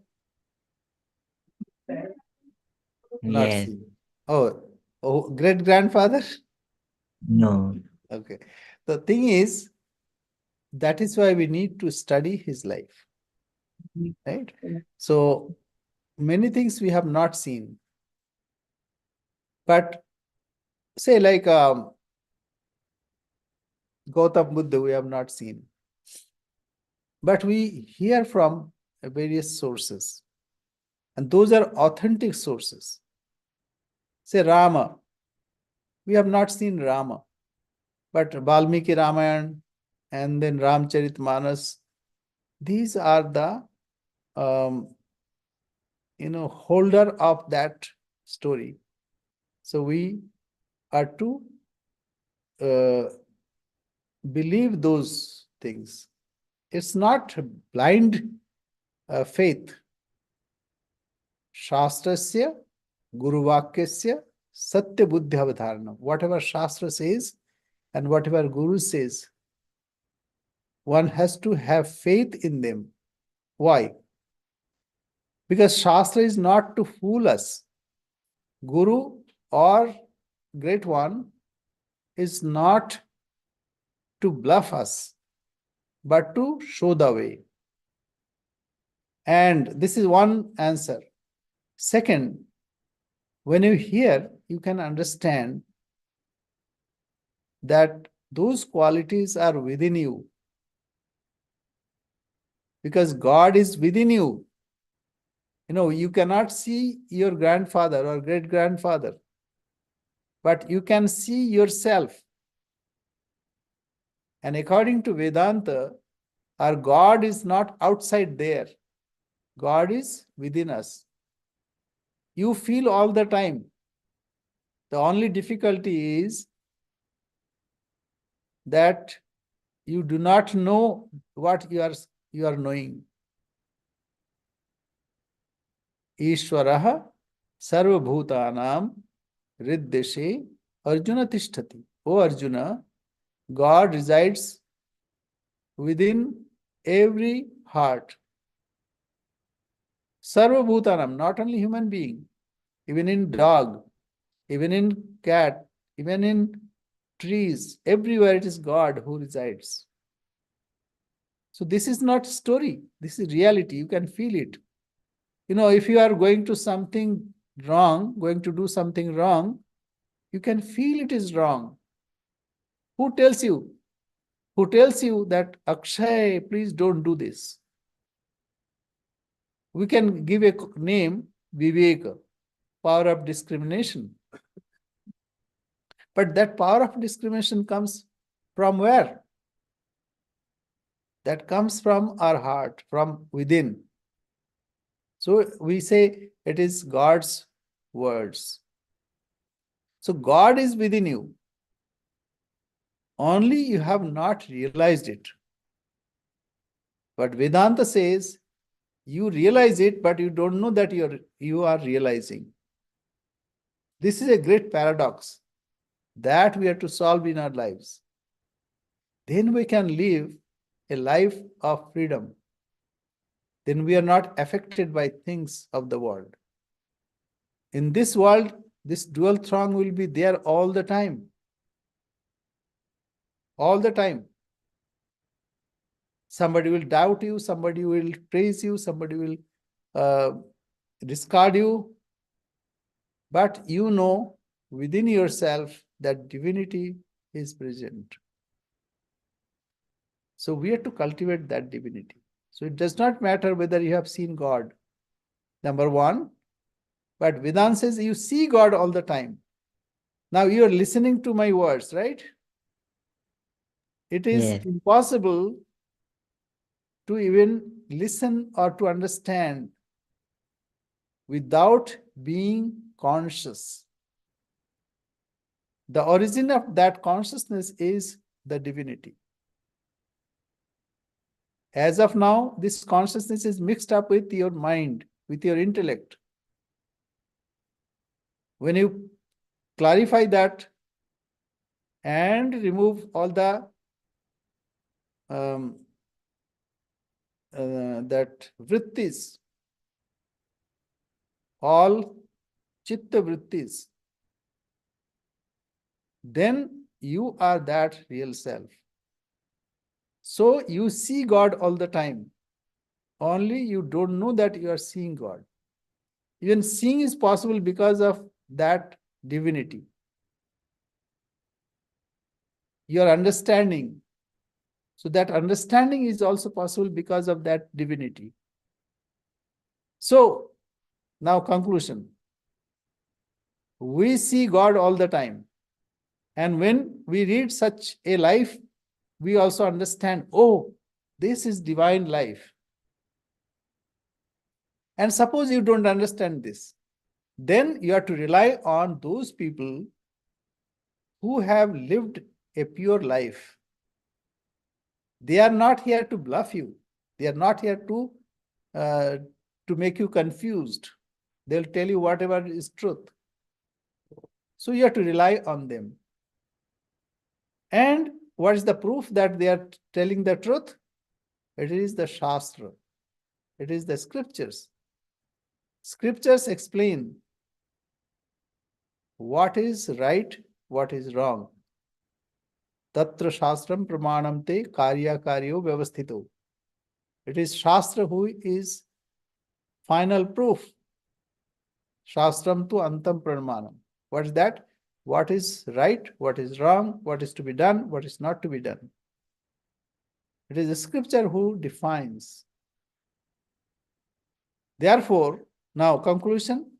Not Yes, seen. Oh, great grandfather? no. Okay. The thing is, that is why we need to study his life, right? So many things we have not seen. But say like Gautam Buddha, we have not seen. But we hear from various sources. And those are authentic sources. Say Rama. We have not seen Rama. But Valmiki Ramayana and then Ramcharitmanas, these are the holder of that story. So we are to believe those things. It's not blind faith. Shastrasya Guruvakyasya Satya Buddhi Avadharana. Whatever Shastra says and whatever Guru says, one has to have faith in them. Why? Because Shastra is not to fool us. Guru or Great One is not to bluff us, but to show the way. And this is one answer. Second, when you hear, you can understand that those qualities are within you. Because God is within you. You cannot see your grandfather or great-grandfather, but you can see yourself. And according to Vedanta, our God is not outside there. God is within us. You feel all the time. The only difficulty is that you do not know what you are knowing. Ishwaraha sarvabhutanam riddeshe Arjuna tishtati. O Arjuna, God resides within every heart. Sarva Bhutanam, not only human being, even in dog, even in cat, even in trees, everywhere it is God who resides. So this is not story, this is reality. You can feel it. If you are going to something wrong, going to do something wrong, you can feel it is wrong. Who tells you? Who tells you that, Akshay, please don't do this? We can give a name, Viveka, power of discrimination. But that power of discrimination comes from where? That comes from our heart, from within. So we say it is God's words. So God is within you. Only you have not realized it. But Vedanta says you realize it, but you don't know that you are realizing. This is a great paradox that we have to solve in our lives. Then we can live a life of freedom. Then we are not affected by things of the world. In this world, this dual throng will be there all the time. All the time. Somebody will doubt you, somebody will praise you, somebody will discard you. But you know within yourself that divinity is present. So we have to cultivate that divinity. So it does not matter whether you have seen God, number one, but Vedanta says you see God all the time. Now you are listening to my words, right? It is Yes. impossible to even listen or to understand without being conscious. The origin of that consciousness is the divinity. As of now, this consciousness is mixed up with your mind, with your intellect. When you clarify that and remove all the that vrittis, all chitta vrittis, then you are that real self. So you see God all the time. Only you don't know that you are seeing God. Even seeing is possible because of that divinity. Your understanding. So that understanding is also possible because of that divinity. So now conclusion. We see God all the time. And when we read such a life, we also understand, oh, this is divine life. And suppose you don't understand this, then you have to rely on those people who have lived a pure life. They are not here to bluff you. They are not here to make you confused. They'll tell you whatever is truth. So you have to rely on them. And what is the proof that they are telling the truth? It is the Shastra. It is the scriptures. Scriptures explain what is right, what is wrong. Tatra Shastram Pramanam Te Karya Karyo Vyavasthito. It is Shastra who is final proof. Shastram tu Antam Pramanam. What is that? What is right, what is wrong, what is to be done, what is not to be done. It is the scripture who defines. Therefore, now conclusion.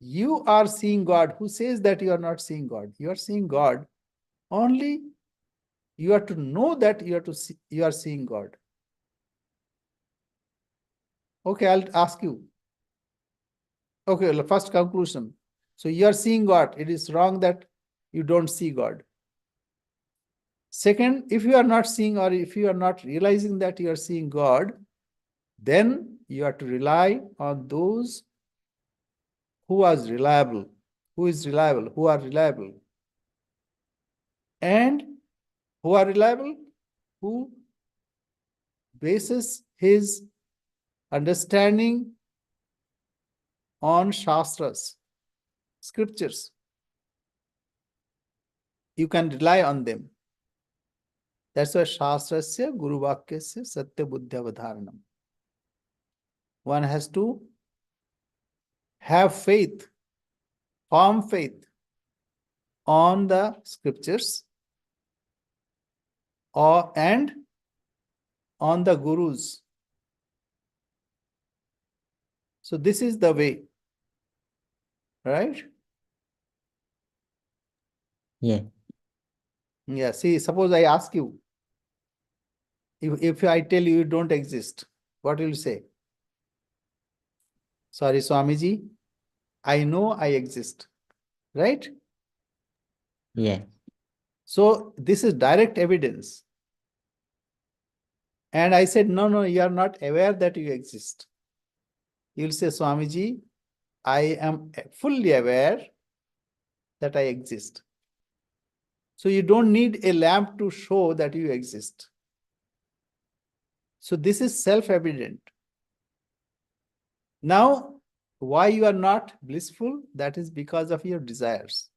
You are seeing God. Who says that you are not seeing God? You are seeing God. Only you have to know that you are seeing God. Okay, I'll ask you. Okay, first conclusion. So you are seeing God. It is wrong that you don't see God. Second, if you are not seeing or if you are not realizing that you are seeing God, then you have to rely on those who are reliable, who are reliable. And who are reliable? who bases his understanding on Shastras, scriptures. You can rely on them. That's why Shastrasya Guru Vakyasya Satya Buddhya Vadharanam. One has to have faith, firm faith on the scriptures and on the gurus. So this is the way, right? Yeah. Yeah, see, suppose I ask you, if I tell you you don't exist, what will you say? Sorry, Swamiji, I know I exist, right? Yeah. So this is direct evidence. And I said, no, you are not aware that you exist. You will say, Swamiji, I am fully aware that I exist. So you don't need a lamp to show that you exist. So this is self-evident. Now, why you are not blissful? That is because of your desires.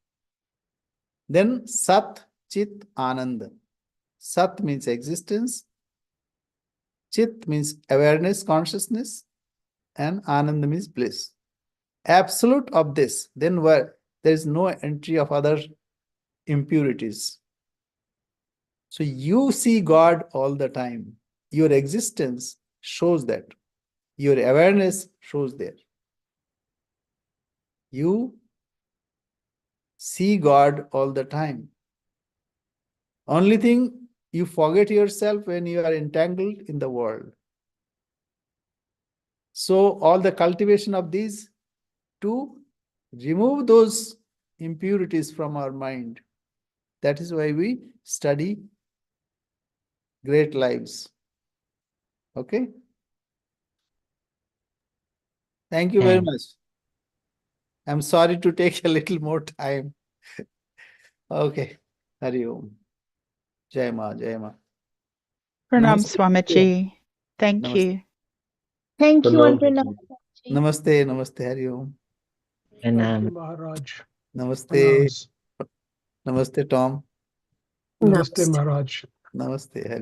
Then Sat, Chit, Ananda. Sat means existence. Chit means awareness, consciousness. And Ananda means bliss. Absolute of this. Then where there is no entry of other impurities. So you see God all the time. Your existence shows that. Your awareness shows there. You see God all the time. Only thing, you forget yourself when you are entangled in the world. So all the cultivation of these to remove those impurities from our mind. That is why we study great lives. Okay? Thank you very Thanks. much. I'm sorry to take a little more time. Okay. Hari Om. Jai Ma, Jai Ma. Pranam Namaste. Swamiji. Thank Namaste. you. Thank you and Pranam. Pranam. Namaste, Namaste, Hari Om. Pranam. Maharaj. Namaste. Pranams. Namaste, Tom. Namaste, Maharaj. Namaste, Hari.